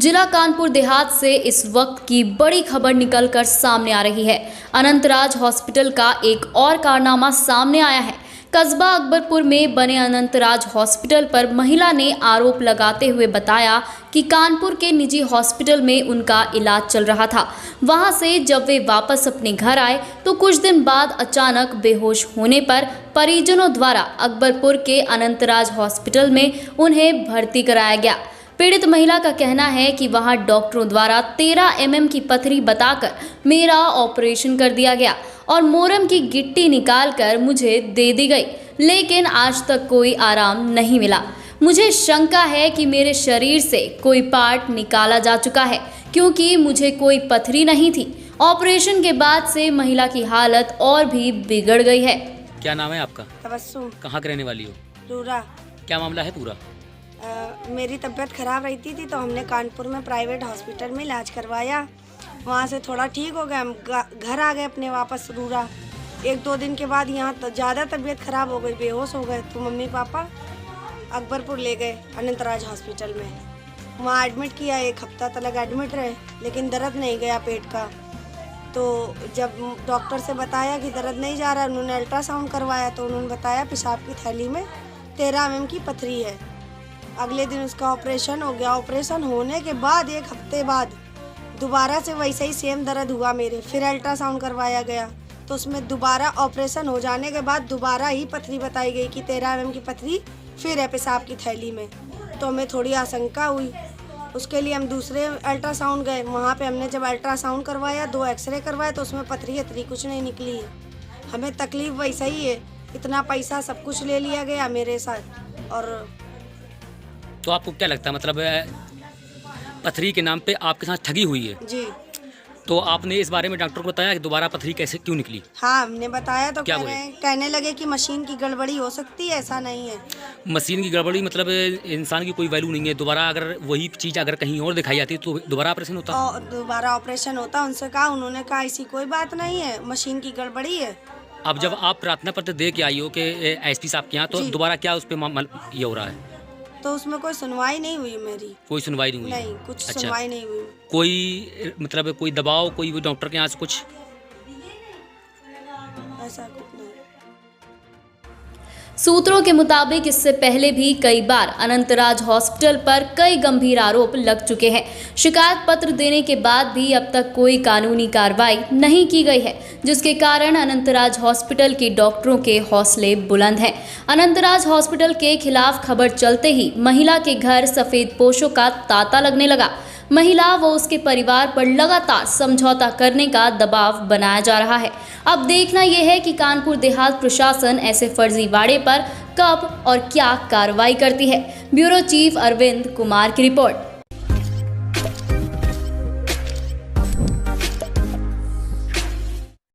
जिला कानपुर देहात से इस वक्त की बड़ी खबर निकलकर सामने आ रही है। अनंतराज हॉस्पिटल का एक और कारनामा सामने आया है। कस्बा अकबरपुर में बने अनंतराज हॉस्पिटल पर महिला ने आरोप लगाते हुए बताया कि कानपुर के निजी हॉस्पिटल में उनका इलाज चल रहा था। वहां से जब वे वापस अपने घर आए तो कुछ दिन बाद अचानक बेहोश होने पर परिजनों द्वारा अकबरपुर के अनंतराज हॉस्पिटल में उन्हें भर्ती कराया गया। पीड़ित महिला का कहना है कि वहां डॉक्टरों द्वारा 13 mm की पथरी बताकर मेरा ऑपरेशन कर दिया गया और मोरम की गिट्टी निकालकर मुझे दे दी गई, लेकिन आज तक कोई आराम नहीं मिला। मुझे शंका है कि मेरे शरीर से कोई पार्ट निकाला जा चुका है, क्योंकि मुझे कोई पथरी नहीं थी। ऑपरेशन के बाद से महिला की हालत और भी बिगड़ गई है। क्या नाम है आपका? तबस्सुम। कहाँ के रहने वाली हो? रूरा। क्या मामला है पूरा? मेरी तबीयत ख़राब रहती थी तो हमने कानपुर में प्राइवेट हॉस्पिटल में इलाज करवाया। वहाँ से थोड़ा ठीक हो गया, हम घर आ गए अपने वापस रूरा। 1-2 दिन के बाद यहाँ तो ज़्यादा तबीयत ख़राब हो गई, बेहोश हो गए, तो मम्मी पापा अकबरपुर ले गए अनंतराज हॉस्पिटल में। वहाँ एडमिट किया, 1 हफ्ता तक एडमिट रहे, लेकिन दर्द नहीं गया पेट का। तो जब डॉक्टर से बताया कि दर्द नहीं जा रहा, उन्होंने अल्ट्रासाउंड करवाया तो उन्होंने बताया पेशाब की थैली में 13 mm की पथरी है। अगले दिन उसका ऑपरेशन हो गया। ऑपरेशन होने के बाद 1 हफ्ते बाद दोबारा से वैसे ही सेम दर्द हुआ मेरे, फिर अल्ट्रासाउंड करवाया गया तो उसमें दोबारा ऑपरेशन हो जाने के बाद दोबारा ही पथरी बताई गई कि 13 mm की पथरी फिर है पेशाब की थैली में। तो हमें थोड़ी आशंका हुई, उसके लिए हम दूसरे अल्ट्रासाउंड गए। वहाँ पे हमने जब अल्ट्रासाउंड करवाया, 2 एक्सरे करवाए तो उसमें पथरी कुछ नहीं निकली है। हमें तकलीफ़ वैसा ही है, इतना पैसा सब कुछ ले लिया गया मेरे साथ। और तो आपको क्या लगता है, मतलब पथरी के नाम पे आपके साथ ठगी हुई है? जी। तो आपने इस बारे में डॉक्टर को बताया कि दोबारा पथरी कैसे क्यों निकली? हाँ, हमने बताया तो क्या कहने लगे कि मशीन की गड़बड़ी हो सकती है, ऐसा नहीं है। मशीन की गड़बड़ी मतलब इंसान की कोई वैल्यू नहीं है। दोबारा अगर वही चीज़ अगर कहीं और दिखाई जाती तो दोबारा ऑपरेशन होता? और दोबारा ऑपरेशन होता, उनसे कहा, उन्होंने कहा ऐसी कोई बात नहीं है, मशीन की गड़बड़ी है। अब जब आप प्रार्थना पत्र दे के आई हो कि एसपी साहब के यहाँ, तो दोबारा क्या उस पर ये हो रहा है? तो उसमें कोई सुनवाई नहीं हुई मेरी। कोई सुनवाई नहीं हुई? नहीं, कुछ सुनवाई नहीं हुई। कोई मतलब कोई दबाव, कोई डॉक्टर के यहाँ से कुछ ऐसा कुछ नहीं। सूत्रों के मुताबिक इससे पहले भी कई बार अनंतराज हॉस्पिटल पर कई गंभीर आरोप लग चुके हैं। शिकायत पत्र देने के बाद भी अब तक कोई कानूनी कार्रवाई नहीं की गई है, जिसके कारण अनंतराज हॉस्पिटल के डॉक्टरों के हौसले बुलंद हैं। अनंतराज हॉस्पिटल के खिलाफ खबर चलते ही महिला के घर सफेद पोशों का तांता लगने लगा। महिला व उसके परिवार पर लगातार समझौता करने का दबाव बनाया जा रहा है। अब देखना यह है कि कानपुर देहात प्रशासन ऐसे फर्जीवाड़े पर कब और क्या कार्रवाई करती है। ब्यूरो चीफ अरविंद कुमार की रिपोर्ट।